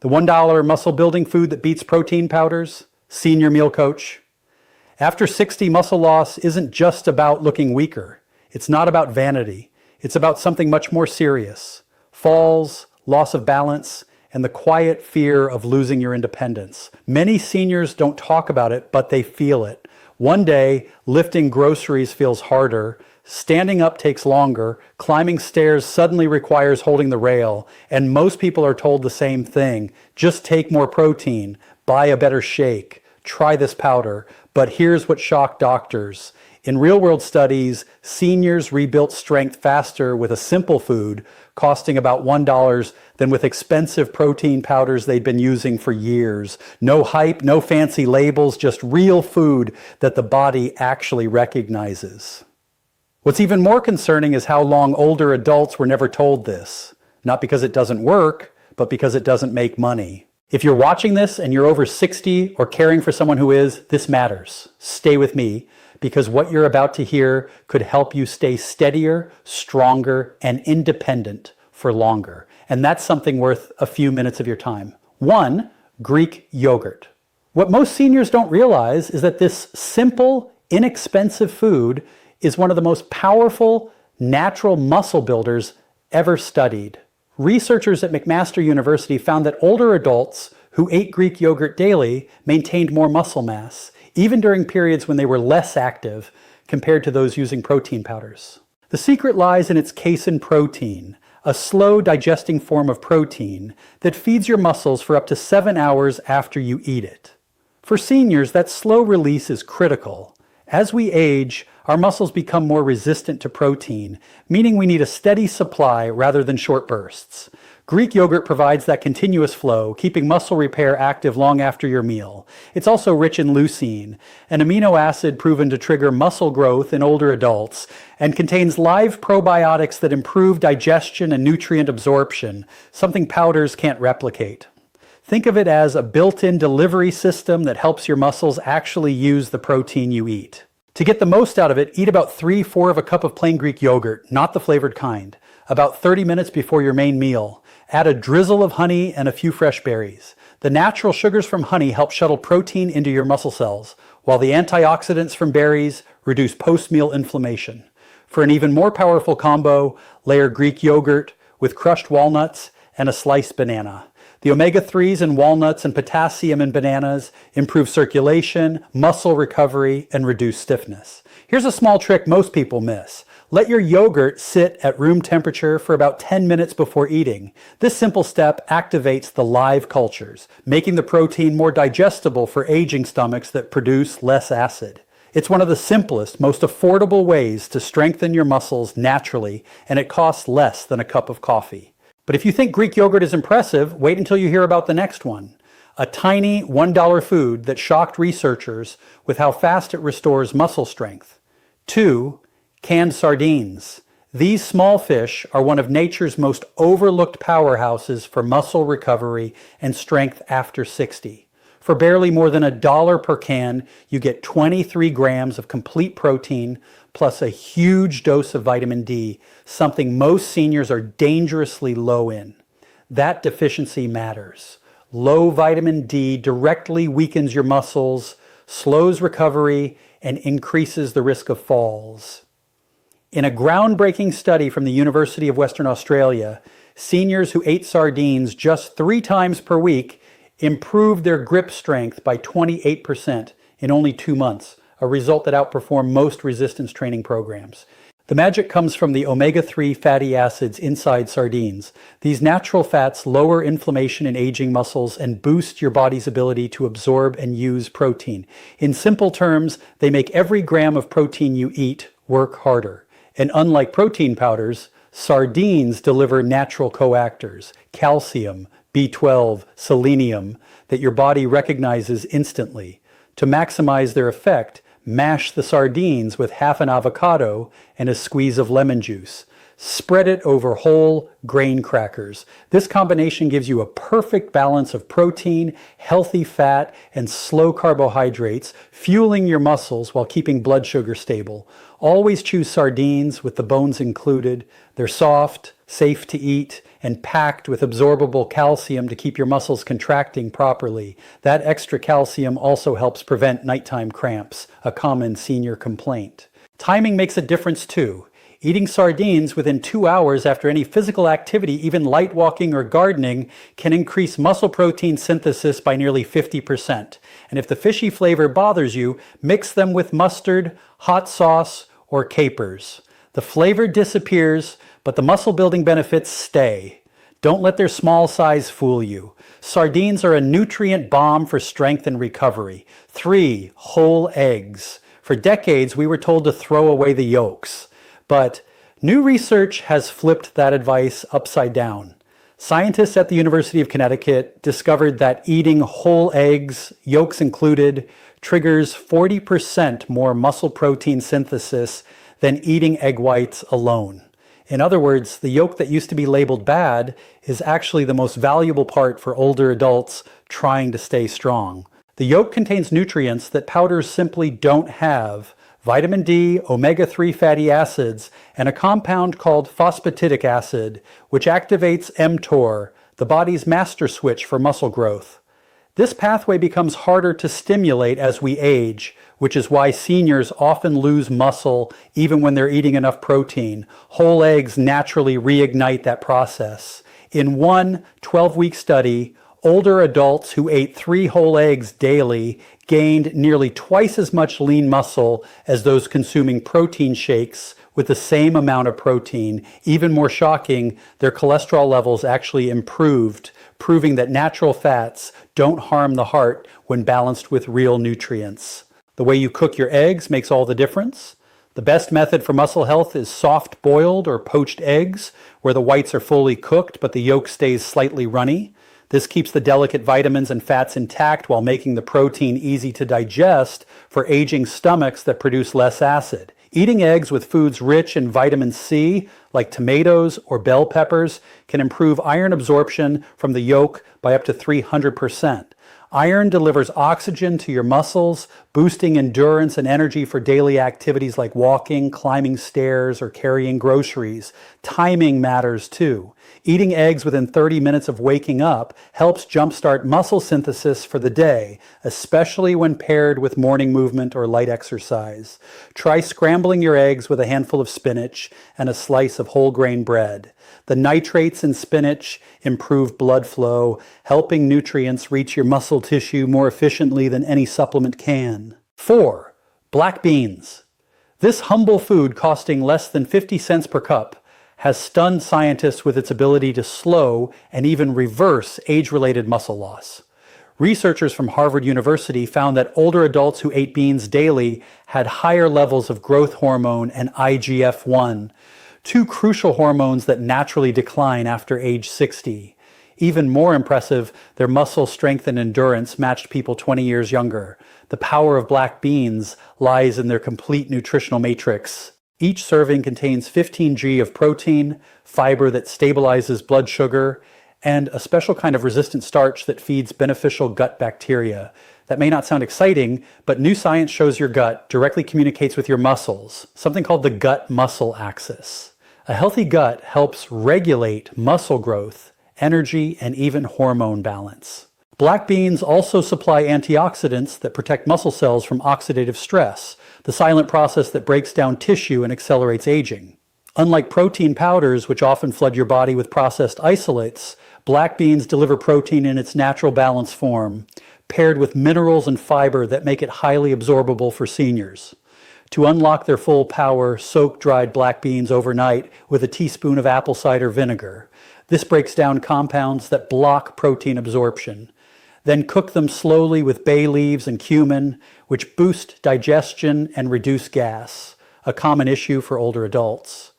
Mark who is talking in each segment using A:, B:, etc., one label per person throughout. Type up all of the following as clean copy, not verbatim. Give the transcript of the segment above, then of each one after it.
A: The $1 muscle building food that beats protein powders? Senior Meal Coach. After 60, muscle loss isn't just about looking weaker. It's not about vanity. It's about something much more serious. Falls, loss of balance, and the quiet fear of losing your independence. Many seniors don't talk about it, but they feel it. One day, lifting groceries feels harder, standing up takes longer, climbing stairs suddenly requires holding the rail, and most people are told the same thing. Just take more protein, buy a better shake, try this powder. But here's what shocked doctors. In real-world studies, seniors rebuilt strength faster with a simple food, costing about $1, than with expensive protein powders they'd been using for years. No hype, no fancy labels, just real food that the body actually recognizes. What's even more concerning is how long older adults were never told this. Not because it doesn't work, but because it doesn't make money. If you're watching this and you're over 60 or caring for someone who is, this matters. Stay with me, because what you're about to hear could help you stay steadier, stronger, and independent for longer. And that's something worth a few minutes of your time. 1, Greek yogurt. What most seniors don't realize is that this simple, inexpensive food is one of the most powerful natural muscle builders ever studied. Researchers at McMaster University found that older adults who ate Greek yogurt daily maintained more muscle mass, even during periods when they were less active compared to those using protein powders. The secret lies in its casein protein, a slow digesting form of protein that feeds your muscles for up to 7 hours after you eat it. For seniors, that slow release is critical. As we age, our muscles become more resistant to protein, meaning we need a steady supply rather than short bursts. Greek yogurt provides that continuous flow, keeping muscle repair active long after your meal. It's also rich in leucine, an amino acid proven to trigger muscle growth in older adults, and contains live probiotics that improve digestion and nutrient absorption, something powders can't replicate. Think of it as a built-in delivery system that helps your muscles actually use the protein you eat. To get the most out of it, eat about 3/4 of a cup of plain Greek yogurt, not the flavored kind, about 30 minutes before your main meal. Add a drizzle of honey and a few fresh berries. The natural sugars from honey help shuttle protein into your muscle cells, while the antioxidants from berries reduce post-meal inflammation. For an even more powerful combo, layer Greek yogurt with crushed walnuts and a sliced banana. The omega-3s in walnuts and potassium in bananas improve circulation, muscle recovery, and reduce stiffness. Here's a small trick most people miss. Let your yogurt sit at room temperature for about 10 minutes before eating. This simple step activates the live cultures, making the protein more digestible for aging stomachs that produce less acid. It's one of the simplest, most affordable ways to strengthen your muscles naturally, and it costs less than a cup of coffee. But if you think Greek yogurt is impressive, wait until you hear about the next one. A tiny $1 food that shocked researchers with how fast it restores muscle strength. 2, canned sardines. These small fish are one of nature's most overlooked powerhouses for muscle recovery and strength after 60. For barely more than $1 per can, you get 23 grams of complete protein plus a huge dose of vitamin D, something most seniors are dangerously low in. That deficiency matters. Low vitamin D directly weakens your muscles, slows recovery, and increases the risk of falls. In a groundbreaking study from the University of Western Australia, seniors who ate sardines just 3 times per week improved their grip strength by 28% in only 2 months, a result that outperformed most resistance training programs. The magic comes from the omega-3 fatty acids inside sardines. These natural fats lower inflammation in aging muscles and boost your body's ability to absorb and use protein. In simple terms, they make every gram of protein you eat work harder. And unlike protein powders, sardines deliver natural coactors, calcium, B12, selenium, that your body recognizes instantly. To maximize their effect, mash the sardines with half an avocado and a squeeze of lemon juice. Spread it over whole grain crackers. This combination gives you a perfect balance of protein, healthy fat, and slow carbohydrates, fueling your muscles while keeping blood sugar stable. Always choose sardines with the bones included. They're soft, safe to eat, and packed with absorbable calcium to keep your muscles contracting properly. That extra calcium also helps prevent nighttime cramps, a common senior complaint. Timing makes a difference too. Eating sardines within 2 hours after any physical activity, even light walking or gardening, can increase muscle protein synthesis by nearly 50%. And if the fishy flavor bothers you, mix them with mustard, hot sauce, or capers. The flavor disappears, but the muscle building benefits stay. Don't let their small size fool you. Sardines are a nutrient bomb for strength and recovery. 3 whole eggs. For decades, we were told to throw away the yolks. But new research has flipped that advice upside down. Scientists at the University of Connecticut discovered that eating whole eggs, yolks included, triggers 40% more muscle protein synthesis than eating egg whites alone. In other words, the yolk that used to be labeled bad is actually the most valuable part for older adults trying to stay strong. The yolk contains nutrients that powders simply don't have: vitamin D, omega-3 fatty acids, and a compound called phosphatidic acid, which activates mTOR, the body's master switch for muscle growth. This pathway becomes harder to stimulate as we age, which is why seniors often lose muscle even when they're eating enough protein. Whole eggs naturally reignite that process. In one 12-week study, older adults who ate 3 whole eggs daily gained nearly twice as much lean muscle as those consuming protein shakes with the same amount of protein. Even more shocking, their cholesterol levels actually improved, proving that natural fats don't harm the heart when balanced with real nutrients. The way you cook your eggs makes all the difference. The best method for muscle health is soft boiled or poached eggs, where the whites are fully cooked but the yolk stays slightly runny. This keeps the delicate vitamins and fats intact while making the protein easy to digest for aging stomachs that produce less acid. Eating eggs with foods rich in vitamin C, like tomatoes or bell peppers, can improve iron absorption from the yolk by up to 300%. Iron delivers oxygen to your muscles, boosting endurance and energy for daily activities like walking, climbing stairs, or carrying groceries. Timing matters too. Eating eggs within 30 minutes of waking up helps jumpstart muscle synthesis for the day, especially when paired with morning movement or light exercise. Try scrambling your eggs with a handful of spinach and a slice of whole grain bread. The nitrates in spinach improve blood flow, helping nutrients reach your muscle tissue more efficiently than any supplement can. 4. Black beans. This humble food, costing less than 50 cents per cup, has stunned scientists with its ability to slow and even reverse age-related muscle loss. Researchers from Harvard University found that older adults who ate beans daily had higher levels of growth hormone and IGF-1, 2 crucial hormones that naturally decline after age 60. Even more impressive, their muscle strength and endurance matched people 20 years younger. The power of black beans lies in their complete nutritional matrix. Each serving contains 15 g of protein, fiber that stabilizes blood sugar, and a special kind of resistant starch that feeds beneficial gut bacteria. That may not sound exciting, but new science shows your gut directly communicates with your muscles, something called the gut-muscle axis. A healthy gut helps regulate muscle growth, energy, and even hormone balance. Black beans also supply antioxidants that protect muscle cells from oxidative stress, the silent process that breaks down tissue and accelerates aging. Unlike protein powders, which often flood your body with processed isolates, black beans deliver protein in its natural balanced form, paired with minerals and fiber that make it highly absorbable for seniors. To unlock their full power, soak dried black beans overnight with a teaspoon of apple cider vinegar. This breaks down compounds that block protein absorption. Then cook them slowly with bay leaves and cumin, which boost digestion and reduce gas, a common issue for older adults.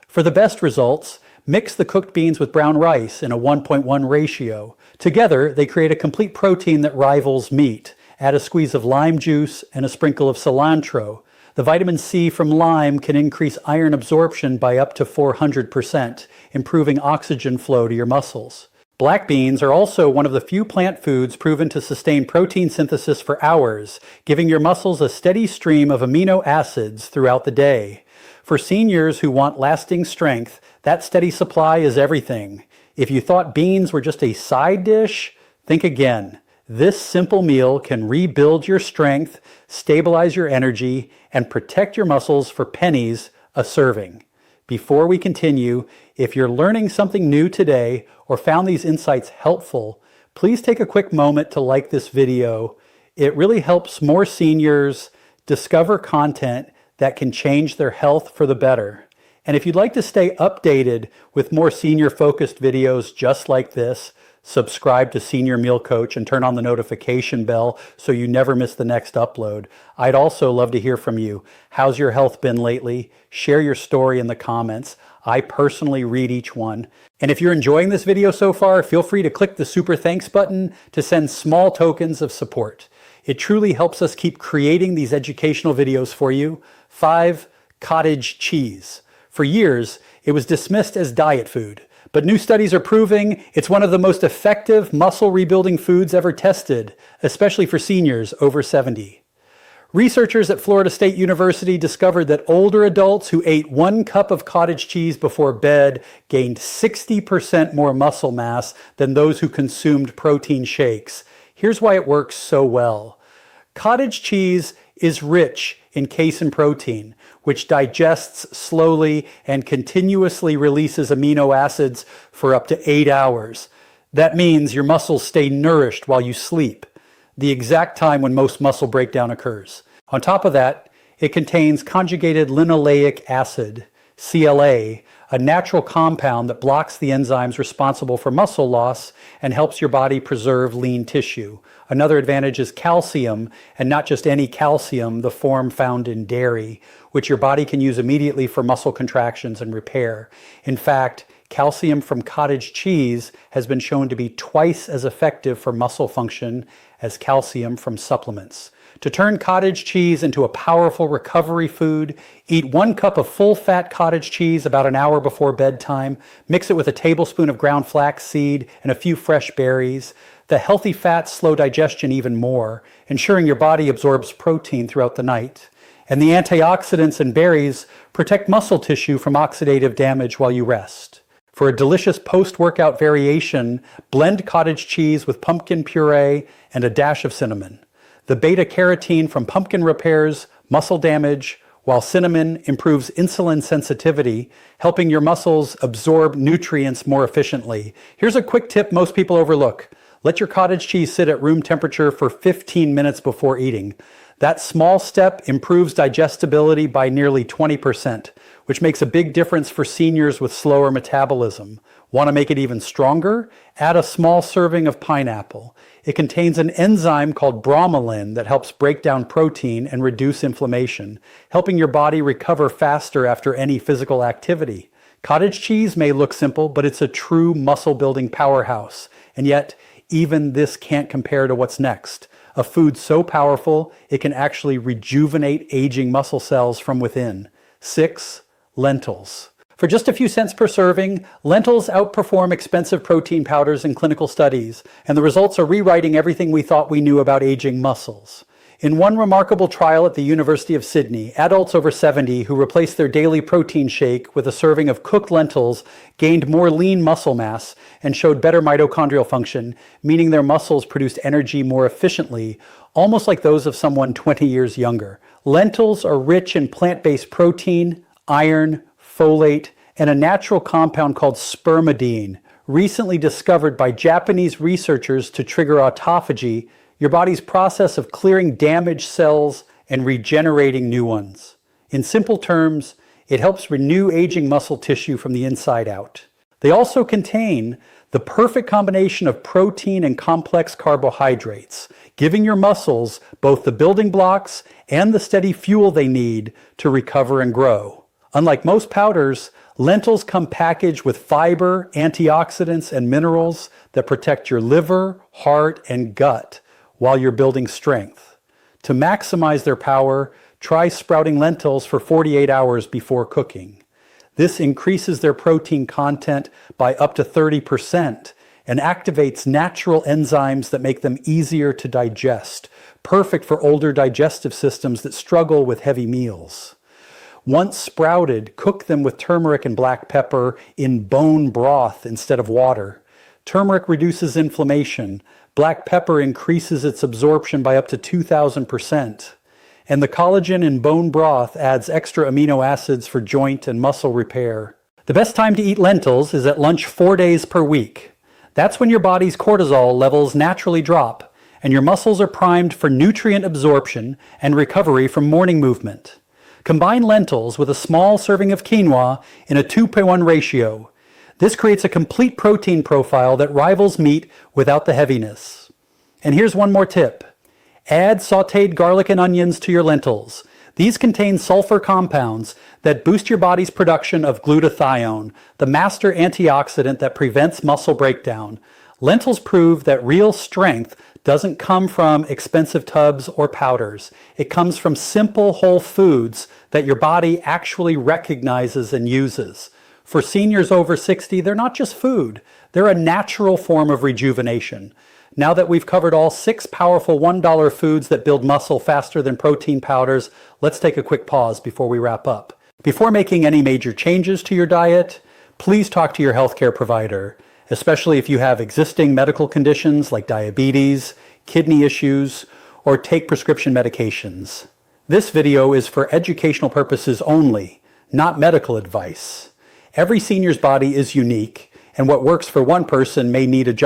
A: For the best results, mix the cooked beans with brown rice in a 1:1 ratio. Together, they create a complete protein that rivals meat. Add a squeeze of lime juice and a sprinkle of cilantro. The vitamin C from lime can increase iron absorption by up to 400%, improving oxygen flow to your muscles. Black beans are also one of the few plant foods proven to sustain protein synthesis for hours, giving your muscles a steady stream of amino acids throughout the day. For seniors who want lasting strength, that steady supply is everything. If you thought beans were just a side dish, think again. This simple meal can rebuild your strength, stabilize your energy, and protect your muscles for pennies a serving. Before we continue, if you're learning something new today or found these insights helpful, please take a quick moment to like this video. It really helps more seniors discover content that can change their health for the better. And if you'd like to stay updated with more senior-focused videos just like this, subscribe to Senior Meal Coach and turn on the notification bell so you never miss the next upload. I'd also love to hear from you. How's your health been lately? Share your story in the comments. I personally read each one. And if you're enjoying this video so far, feel free to click the super thanks button to send small tokens of support. It truly helps us keep creating these educational videos for you. 5. Cottage cheese. For years, it was dismissed as diet food. But new studies are proving it's one of the most effective muscle rebuilding foods ever tested, especially for seniors over 70. Researchers at Florida State University discovered that older adults who ate 1 cup of cottage cheese before bed gained 60% more muscle mass than those who consumed protein shakes. Here's why it works so well. Cottage cheese is rich in casein protein, which digests slowly and continuously releases amino acids for up to 8 hours. That means your muscles stay nourished while you sleep, the exact time when most muscle breakdown occurs. On top of that, it contains conjugated linoleic acid, CLA, a natural compound that blocks the enzymes responsible for muscle loss and helps your body preserve lean tissue. Another advantage is calcium, and not just any calcium, the form found in dairy, which your body can use immediately for muscle contractions and repair. In fact, calcium from cottage cheese has been shown to be twice as effective for muscle function as calcium from supplements. To turn cottage cheese into a powerful recovery food, eat 1 cup of full-fat cottage cheese about an hour before bedtime. Mix it with a tablespoon of ground flaxseed and a few fresh berries. The healthy fats slow digestion even more, ensuring your body absorbs protein throughout the night. And the antioxidants in berries protect muscle tissue from oxidative damage while you rest. For a delicious post-workout variation, blend cottage cheese with pumpkin puree and a dash of cinnamon. The beta-carotene from pumpkin repairs muscle damage, while cinnamon improves insulin sensitivity, helping your muscles absorb nutrients more efficiently. Here's a quick tip most people overlook. Let your cottage cheese sit at room temperature for 15 minutes before eating. That small step improves digestibility by nearly 20%, which makes a big difference for seniors with slower metabolism. Want to make it even stronger? Add a small serving of pineapple. It contains an enzyme called bromelain that helps break down protein and reduce inflammation, helping your body recover faster after any physical activity. Cottage cheese may look simple, but it's a true muscle-building powerhouse. And yet, even this can't compare to what's next. A food so powerful, it can actually rejuvenate aging muscle cells from within. 6. Lentils. For just a few cents per serving, lentils outperform expensive protein powders in clinical studies, and the results are rewriting everything we thought we knew about aging muscles. In one remarkable trial at the University of Sydney, adults over 70 who replaced their daily protein shake with a serving of cooked lentils gained more lean muscle mass and showed better mitochondrial function, meaning their muscles produced energy more efficiently, almost like those of someone 20 years younger. Lentils are rich in plant-based protein, iron, folate, and a natural compound called spermidine, recently discovered by Japanese researchers to trigger autophagy, your body's process of clearing damaged cells and regenerating new ones. In simple terms, it helps renew aging muscle tissue from the inside out. They also contain the perfect combination of protein and complex carbohydrates, giving your muscles both the building blocks and the steady fuel they need to recover and grow. Unlike most powders, lentils come packaged with fiber, antioxidants, and minerals that protect your liver, heart, and gut while you're building strength. To maximize their power, try sprouting lentils for 48 hours before cooking. This increases their protein content by up to 30% and activates natural enzymes that make them easier to digest, perfect for older digestive systems that struggle with heavy meals. Once sprouted, cook them with turmeric and black pepper in bone broth instead of water. Turmeric reduces inflammation. Black pepper increases its absorption by up to 2,000%. And the collagen in bone broth adds extra amino acids for joint and muscle repair. The best time to eat lentils is at lunch 4 days per week. That's when your body's cortisol levels naturally drop, and your muscles are primed for nutrient absorption and recovery from morning movement. Combine lentils with a small serving of quinoa in a 2:1 ratio. This creates a complete protein profile that rivals meat without the heaviness. And here's one more tip. Add sautéed garlic and onions to your lentils. These contain sulfur compounds that boost your body's production of glutathione, the master antioxidant that prevents muscle breakdown. Lentils prove that real strength doesn't come from expensive tubs or powders. It comes from simple whole foods that your body actually recognizes and uses. For seniors over 60, they're not just food. They're a natural form of rejuvenation. Now that we've covered all 6 powerful $1 foods that build muscle faster than protein powders, let's take a quick pause before we wrap up. Before making any major changes to your diet, please talk to your healthcare provider, especially if you have existing medical conditions like diabetes, kidney issues, or take prescription medications. This video is for educational purposes only, not medical advice. Every senior's body is unique, and what works for one person may need adjustment.